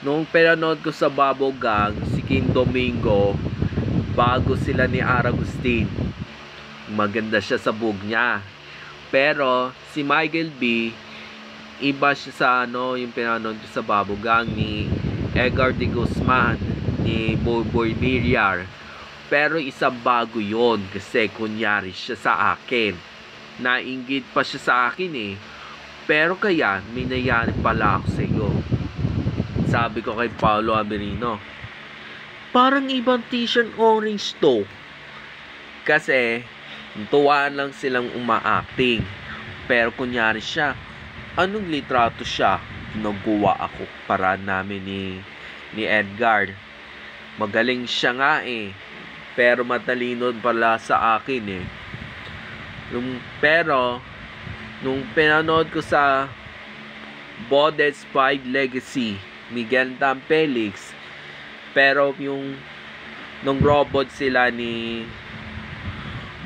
Nung pinanood ko sa Babo Gang, si King Domingo, bago sila ni Aragustin. Maganda siya sa bug niya. Pero si Michael B, iba siya sa yung pinanood ko sa Babo Gang ni Edgar de Guzman, ni Boy Villar. Pero isang bago yon kasi kunyari siya sa akin. Nainggit pa siya sa akin eh. Pero kaya, may nangyari pala ako sa iyo. Sabi ko kay Paolo Averino, parang ibang t-shirt orange to. Kasi, tuwaan lang silang uma-acting. Pero kunyari siya, anong litrato siya? Nagawa ako para namin ni Edgar. Magaling siya nga eh. Pero matalino pala sa akin eh. Pero, nung pinanood ko sa Bodes 5 Legacy, Miguel Tam Felix, pero nung robot sila ni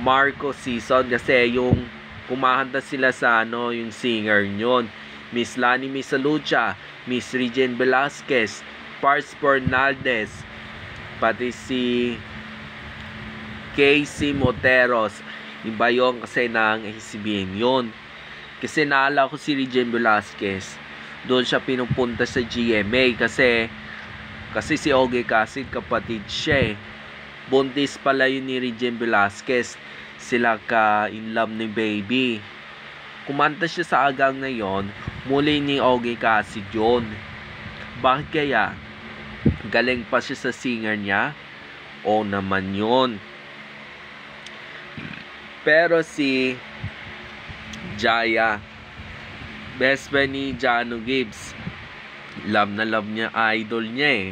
Marco season, kasi yung kumahanta sila sa yung singer nyon, Miss Lani Misalucha, Miss Regine Velasquez, Pars Fernaldez, pati si Casey Moteros. Iba yun kasi nang isibihin yun. Kasi naala ko si Regine Velasquez. Doon siya pinupunta sa GMA kasi si Ogie Casid kapatid siya eh. Buntis pala yun ni Regine Velasquez. Sila ka in love ni baby. Kumanta siya sa agang na yon, muli ni Ogie Casid yun. Bakit kaya? Galing pa siya sa singer niya? O naman yun. Pero si Jaya, best friend ni Jano Gibbs, love na love niya, idol niya eh.